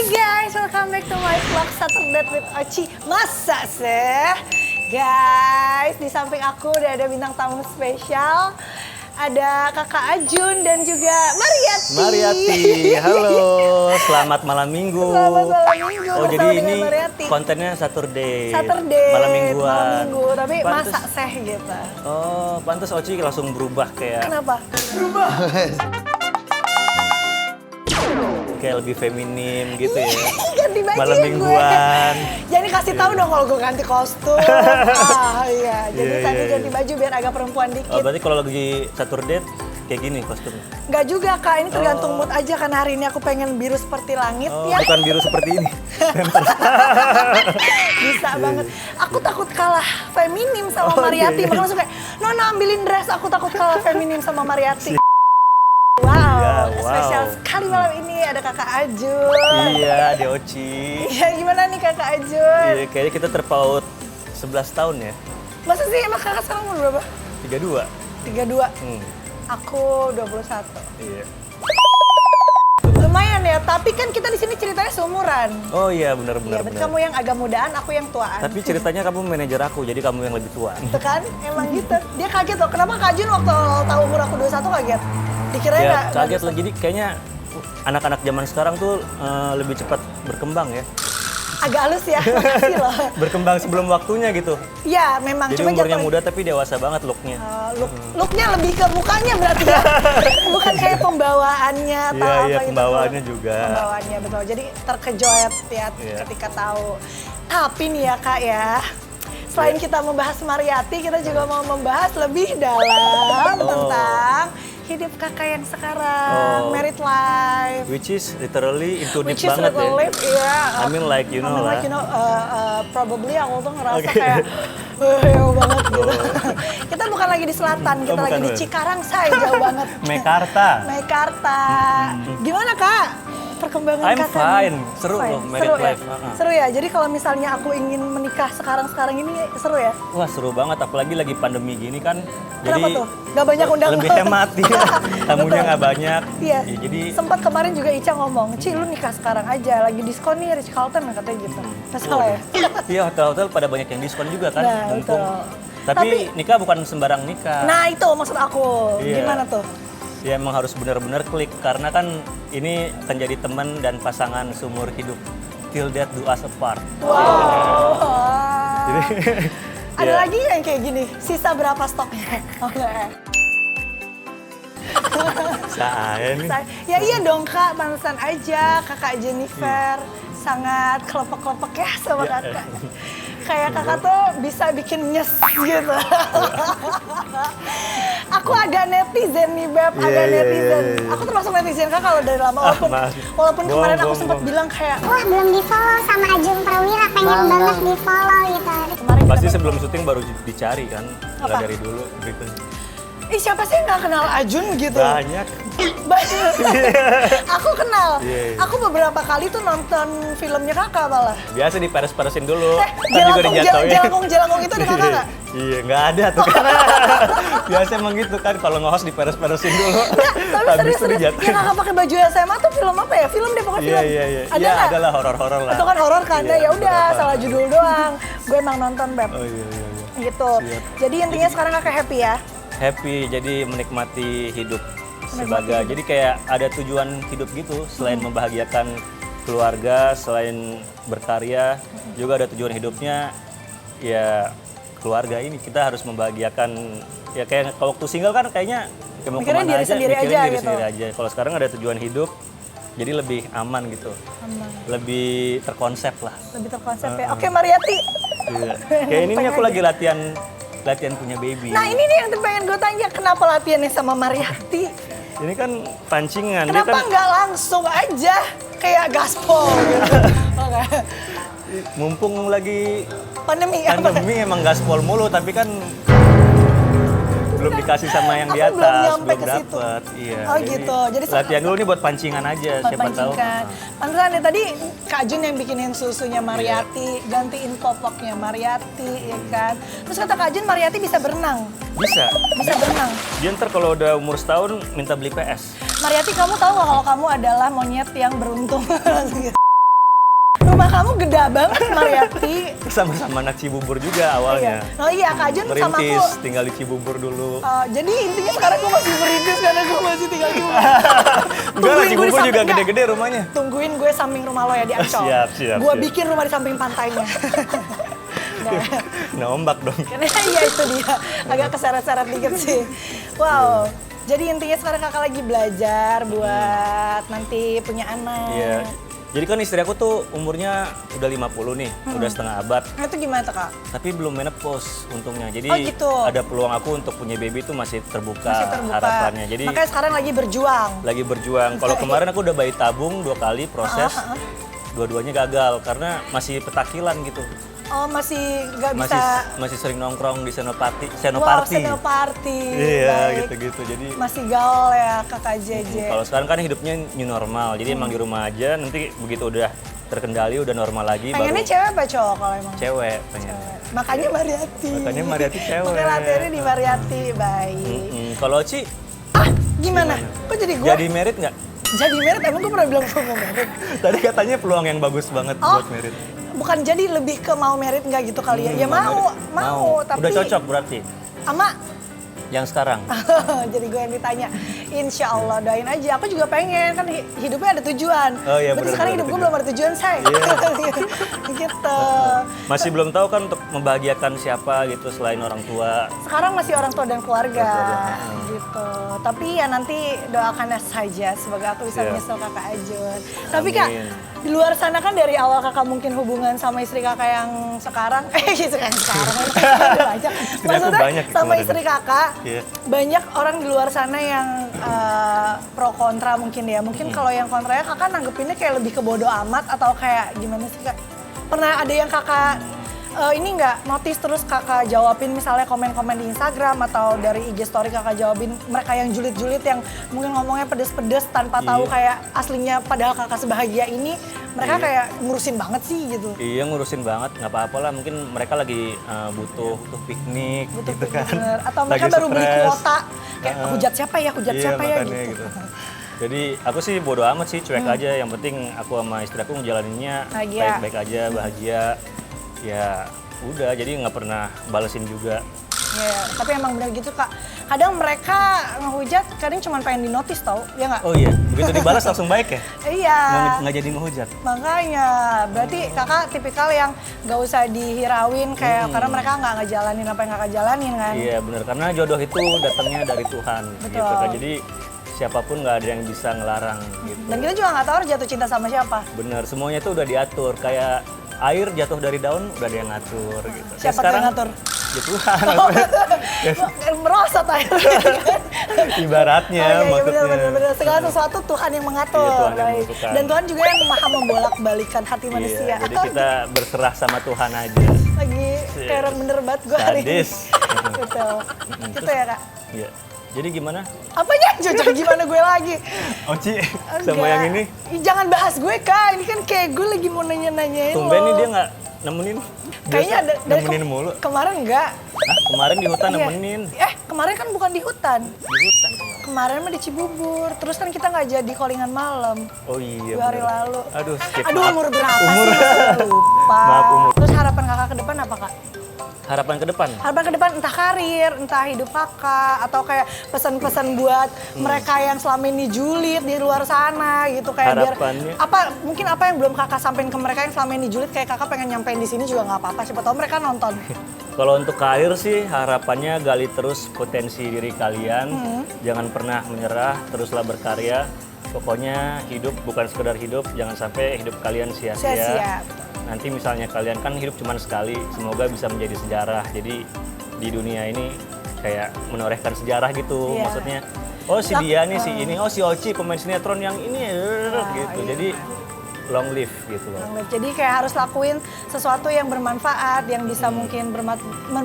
Hai guys, welcome back to my vlog Saturday with Oci. Masa sih? Guys, di samping aku udah ada bintang tamu spesial. Ada Kakak Ajun dan juga Mariati. Mariati, halo. Selamat malam minggu. Selamat malam minggu. Oh, jadi ini Mariati. kontennya Saturday. Malam mingguan. minggu, tapi Pantes- masak seh gitu. Oh, pantas Oci langsung berubah kayak Kenapa? Berubah. kayak lebih feminim gitu ya. Ganti baju Malam ya mingguan. gue. Jadi kasih tahu dong kalau gue ganti kostum. Iya. Jadi Iya, tadi iya, ganti iya. baju biar agak perempuan Oh, dikit. berarti kalau lagi Saturday kayak gini kostumnya. Enggak juga Kak, ini tergantung mood aja karena hari ini aku pengen biru seperti langit Oh, ya. bukan biru seperti ini. Bisa banget. Aku takut kalah feminim sama Oh, Mariati. iya, iya. Makanya langsung kayak, Nona ambilin dress, aku takut kalah feminim sama Mariati. Wow, Iya, wow. spesial sekali malam ini ada Kakak Ajun. Iya, ada Oci. Iya, gimana nih Kakak Ajun? Iya, kayaknya kita terpaut 11 tahun ya. Masa sih emang Kakak sekarang umur berapa? 32. 32. Hmm, Aku 21. iya. Lumayan ya, tapi kan kita di sini ceritanya seumuran. Oh iya, Iya, benar-benar. berarti kamu yang agak mudaan, aku yang tuaan. Tapi ceritanya kamu manajer aku, jadi kamu yang lebih tua. Itu kan, emang gitu. Dia kaget loh, kenapa Kak Jun waktu tahu umur aku 21 kaget? Dikirain Ya, nggak kaget lah. Jadi kayaknya anak-anak zaman sekarang tuh lebih cepat berkembang ya. agak halus ya, makasih loh. Berkembang sebelum waktunya gitu. Iya, memang. Jadi Cuma umurnya jatuh- muda tapi dewasa banget looknya. looknya lebih ke mukanya berarti ya. Bukan kayak pembawaannya atau Iya, apa iya, gitu. pembawaannya juga. Pembawaannya, betul. Jadi terkejut ya Iya. ketika tahu. Tapi nih ya Kak ya, selain Iya. kita membahas Mariati, kita juga mau membahas lebih dalam tentang hidup kakak yang sekarang, Oh. married life. Which is literally into deep Which is banget ya. live, iya. I mean like you know lah. Probably aku tuh ngerasa Oke. kayak jauh banget gitu. Kita bukan lagi di selatan, kita bukan, lagi di Bang. Cikarang, say jauh banget. Mekarta. Mekarta. Gimana Kak? Perkembangan I'm kakak fine. nih? Seru Fine. loh, married Seru ya? life. Seru ya? Jadi kalau misalnya aku ingin menikah sekarang ini seru ya? Wah, seru banget apalagi lagi pandemi gini kan. Kenapa Jadi tuh? Gak banyak undang lebih hemat ya. Tamunya Betul. nggak banyak. Iya. Ya, jadi Sempat kemarin juga Ica ngomong, Ci lu nikah sekarang aja, lagi diskon nih Ritz Carlton katanya gitu. Nggak salah ya? iya, hotel-hotel pada banyak yang diskon juga kan. Nah, mumpung. betul. Tapi nikah bukan sembarang nikah. Nah itu maksud aku, Iya. gimana tuh? Ya emang harus benar-benar klik karena kan ini akan jadi teman dan pasangan seumur hidup. Till death do us apart. Wow. Jadi Ada ya. lagi nggak yang kayak gini? Sisa berapa stoknya? Oh, enggak. Saya nih. Ya iya dong Kak, pantesan aja Kakak Jennifer sangat kelepek-kelepek ya sama Iya. Kakak. Kayak Kakak tuh bisa bikin nyes gitu. Aku agak netizen nih Beb, Iya, agak iya, netizen. iya, iya. Aku termasuk netizen Kak kalau dari lama walaupun, Mas. walaupun kemarin aku Bohong, sempat bohong. bilang kayak Wah belum di follow sama Ajun Prawira, pengen banget di follow gitu. kemarin Pasti kita- sebelum syuting baru dicari kan. Nggak Apa? dari dulu gitu. Ih siapa sih yang nggak kenal Ajun gitu? Banyak. Banyak. Aku kenal. Iya, iya. Aku beberapa kali tuh nonton filmnya Kakak malah. Biasa diperes-peresin dulu. Kan juga Jelangkung itu ada Kakak nggak? Iya, nggak ada tuh kan. Biasa emang gitu kan, kalau nge-host diperes-peresin dulu. Tapi Habis itu serius-serius, dijatuhin. yang Kakak pakai baju SMA tuh film apa ya? Film deh pokoknya Iya, film. iya, iya. Ada Iya, nggak? adalah horor-horor lah. Itu kan horor kan? Iya, Ya udah, beberapa. salah judul doang. Gue emang nonton Beb. Oh iya, iya, iya. Gitu. Siap. Jadi intinya sekarang Kakak happy ya? Happy, jadi menikmati hidup sebagai, jadi kayak ada tujuan hidup gitu, selain membahagiakan keluarga, selain berkarya, juga ada tujuan hidupnya, ya keluarga ini kita harus membahagiakan, ya kayak kalau waktu single kan kayaknya ya mau Mikirin kemana diri sendiri mikirin aja diri gitu. sendiri aja. Kalau sekarang ada tujuan hidup, jadi lebih aman gitu, Aman. lebih terkonsep lah. Lebih terkonsep ya. Oke Mariati. Iya. Kayak ini nih aku lagi latihan punya baby. Nah ini nih yang pengen gue tanya, kenapa latihannya sama Mariati? Ini kan pancingan, dia Kenapa kan nggak langsung aja kayak gaspol gitu? Oke. mumpung lagi Pandemi apa? pandemi emang gaspol mulu, tapi kan belum dikasih sama yang di Aku belum atas, nyampe belum ke situ. dapet. Iya. Oh gitu. Jadi latihan dulu nih buat pancingan aja, buat siapa tahu. pancingan. Pantesan deh tadi Kak Jun yang bikinin susunya Mariati, gantiin popoknya Mariati, ya kan. Terus kata Kak Jun Mariati bisa berenang, Bisa. bisa berenang. Dia ntar kalau udah umur setahun minta beli PS. Mariati kamu tahu nggak kalau kamu adalah monyet yang beruntung? Langsung gitu. rumah kamu gede banget, Mariati. Sama-sama anak Cibubur juga awalnya. Iya. Oh iya, Kak Jun sama aku. Merintis, tinggal di Cibubur dulu. Jadi intinya sekarang gue masih merintis karena gue masih tinggal di rumah. Enggak lah, gue Cibubur di juga samping- gede-gede rumahnya. Tungguin gue samping rumah lo ya di Ancol. Siap. Gue bikin rumah di samping pantainya. Nah, Nah, ombak dong. karena iya itu dia, agak keseret-seret dikit sih. Wow, jadi intinya sekarang kakak lagi belajar buat nanti punya anak. Iya. Jadi kan istri aku tuh umurnya udah 50 nih, udah setengah abad. Nah itu gimana tuh kak? Tapi belum menopause untungnya. Jadi Oh, gitu. ada peluang aku untuk punya baby itu masih terbuka, Masih terbuka. harapannya. Jadi Makanya sekarang lagi berjuang. lagi berjuang. Kalau kemarin aku udah bayi tabung 2 kali proses. Dua-duanya gagal karena masih petakilan gitu. Oh masih nggak bisa. Masih sering nongkrong di Senopati. Wow, Senoparty. Iya, Baik. gitu-gitu. Jadi Masih gaul ya kakak JJ. kalau sekarang kan hidupnya new normal. Jadi emang di rumah aja, nanti begitu udah terkendali, udah normal lagi Pengennya baru cewek apa cowok kalau emang? cewek pengen. Makanya Mariati. Makanya Mariati cewek. Makanya latihannya di Mariati. Baik. Kalau Oci Gimana? Kok jadi gue? jadi merit nggak? Jadi merit, emang gue pernah bilang gue mau merit? Tadi katanya peluang yang bagus banget Oh, buat merit. bukan jadi lebih ke mau merit nggak gitu kali ya? Ya mau, tapi Udah cocok berarti sama yang sekarang. jadi gue yang ditanya. Insya Allah doain aja. Aku juga pengen kan hidupnya ada tujuan. Oh iya, Berarti bener, sekarang bener, hidup gue bener. belum ada tujuan say. Gitu. Masih belum tahu kan untuk membahagiakan siapa gitu selain orang tua. Sekarang masih orang tua dan keluarga Keluarga. gitu. Tapi ya nanti doakan saja semoga aku bisa Iya. menyusul kakak Ajun. Tapi kak, Amin. di luar sana kan dari awal kakak mungkin hubungan sama istri kakak yang sekarang, istri yang sekarang, ada banyak. Istri aku Maksudnya banyak sama kemarin. istri kakak, Iya. banyak orang di luar sana yang pro kontra mungkin ya. Mungkin kalau yang kontranya kakak nanggepinnya kayak lebih ke bodo amat atau kayak gimana sih kak? Pernah ada yang kakak ini nggak notice terus kakak jawabin misalnya komen-komen di Instagram atau dari IG story kakak jawabin mereka yang julid-julid yang mungkin ngomongnya pedes-pedes tanpa tahu kayak aslinya padahal kakak sebahagia ini mereka kayak ngurusin banget sih gitu. Iya ngurusin banget, nggak apa-apa lah. Mungkin mereka lagi butuh untuk piknik Betul gitu kan. bener. Atau mereka Lagi baru beli stres. kuota kayak hujat siapa ya Iya, siapa ya makanya gitu. Jadi aku sih bodo amat sih, cuek aja. Yang penting aku sama istri aku ngejalaninnya Bahagia. baik-baik aja, bahagia. Ya udah, jadi nggak pernah balesin juga. Iya, tapi emang bener gitu kak. Kadang mereka ngehujat, kadang cuma pengen dinotis tau, ya nggak? Oh iya, begitu dibalas langsung baik ya? Iya. Nggak jadi ngehujat. Makanya, berarti kakak tipikal yang gak usah dihirauin kayak karena mereka nggak ngejalanin apa yang kakak jalanin kan? Iya bener, karena jodoh itu datangnya dari Tuhan. Betul. Gitu kan. Jadi siapapun nggak ada yang bisa ngelarang gitu. Dan kita juga nggak tahu harus jatuh cinta sama siapa. Bener, semuanya itu udah diatur. Kayak air jatuh dari daun udah ada yang ngatur gitu. Ya, Siapa tuh yang ngatur? Ya Tuhan. Merosot akhirnya kan? Ibaratnya Oh, iya, maksudnya. bener. Segala sesuatu Tuhan yang mengatur. Iya, Tuhan yang Baik. menentukan. Dan Tuhan juga yang maha membolak-balikan hati manusia. Iya, jadi kita berserah sama Tuhan aja. Lagi kayak orang bener banget gue hari ini. Sadis. Betul. Gitu ya kak? Iya. Jadi gimana? Apanya? Cocok gimana gue lagi? Oci sama Enggak. yang ini? Ih, jangan bahas gue kak, ini kan kayak gue lagi mau nanya-nanyain Tumben nih lo. dia nggak nemenin. Kayaknya Biasa dari nemenin mulu. kemarin enggak. Hah, kemarin di hutan Iya. nemenin. Kemarin kan bukan di hutan. Di hutan kemarin. Kemarin mah di Cibubur. Terus kan kita nggak jadi callingan malam. Oh iya. 2 hari bener. lalu. Aduh, skip. Aduh Maaf. umur berapa Umur. sih? Masa lupa. Maaf, umur. Terus harapan kakak ke depan apa kak? Harapan ke depan. Harapan ke depan entah karir, entah hidup kakak, atau kayak pesan-pesan buat mereka yang selama ini julid di luar sana gitu kayak Harapannya? biar apa mungkin apa yang belum kakak sampein ke mereka yang selama ini julid kayak kakak pengen nyampein di sini juga nggak apa-apa siapa tahu mereka nonton. Kalau untuk karir sih harapannya gali terus potensi diri kalian. Jangan pernah menyerah, teruslah berkarya. Pokoknya hidup bukan sekedar hidup, jangan sampai hidup kalian sia-sia. Sia-sia. Nanti misalnya kalian kan hidup cuma sekali, semoga bisa menjadi sejarah. Jadi di dunia ini kayak menorehkan sejarah gitu. Iya. Maksudnya, oh si dia nih, si ini, oh si Oci pemain sinetron yang ini, gitu. iya. Jadi long live gitu loh. Jadi kayak harus lakuin sesuatu yang bermanfaat, yang bisa mungkin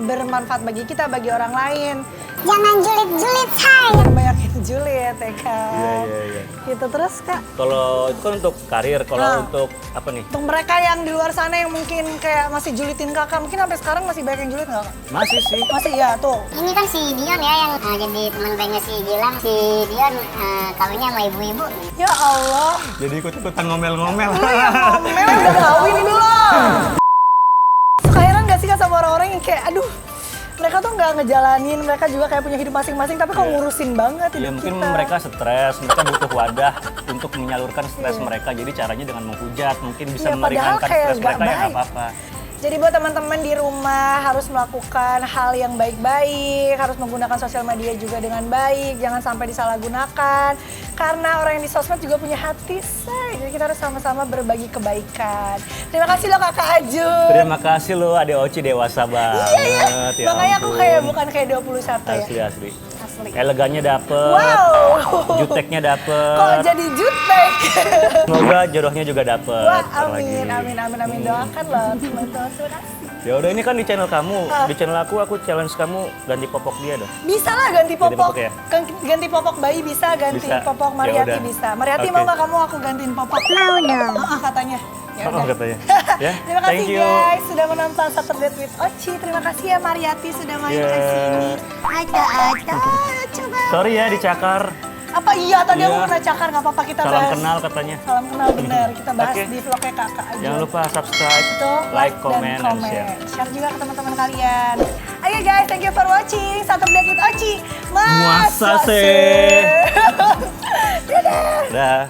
bermanfaat bagi kita, bagi orang lain. Jangan julid-julid, say. Jangan banyakin julid ya kan. Iya. Gitu terus Kak. Kalau itu kan untuk karir, kalau untuk apa nih? Untuk mereka yang di luar sana yang mungkin kayak masih julitin Kakak, mungkin sampai sekarang masih banyak yang julid nggak Kak? Masih sih. Masih ya tuh. Ini kan si Dion ya yang jadi teman baiknya si Gilang. Si Dion kawinnya sama ibu-ibu. Ya Allah. Jadi ikut-ikutan ngomel-ngomel. Ngomel udah kawin ini loh. Suka heran gak sih Kak sama orang-orang yang kayak aduh mereka tuh nggak ngejalanin, mereka juga kayak punya hidup masing-masing, tapi kok ngurusin banget Ya hidup mungkin kita. mereka stres, mereka butuh wadah untuk menyalurkan stres mereka. Jadi caranya dengan menghujat, mungkin bisa Iya, padahal meringankan kayak stres nggak mereka ya nggak baik. apa-apa. Jadi buat teman-teman di rumah harus melakukan hal yang baik-baik, harus menggunakan sosial media juga dengan baik, jangan sampai disalahgunakan. Karena orang yang di sosmed juga punya hati, say. Jadi kita harus sama-sama berbagi kebaikan. Terima kasih loh Kakak Ajun. Terima kasih loh Ade Oci dewasa banget. Ya Makanya aku ampun. kayak bukan kayak 21 ya. Asli. Asli. Elegannya dapet, Wow. juteknya dapet. Kok jadi jutek? Semoga jodohnya juga dapet. Wah, Ntar amin, lagi. amin. Doakan loh teman-teman. Terima kasih. Ya udah ini kan di channel kamu, Ah. di channel aku challenge kamu ganti popok dia dong. Bisa lah ganti popok. popok ya? Ganti popok bayi bisa, ganti Bisa. popok Ya Mariati udah. bisa. Mariati Oke. mau nggak kamu aku gantiin popok? Mau dong. Katanya. Ya Oh, udah. katanya. Ya, Terima kasih thank you. guys sudah menonton Saturday with Oci. Terima kasih ya Mariati sudah main Yeah. ke sini. Ada, coba. Sorry ya dicakar. Apa iya tadi aku Iya. kena cakar nggak apa-apa kita Salam bahas. kenal katanya. Salam kenal bener. Kita bahas Oke. di vlognya Kakak aja. Jangan lupa subscribe, Itu like, comment, dan and comment. share. Share juga ke teman-teman kalian. Oke guys, thank you for watching Saturday with Oci. Muasase. Dadah. Dah.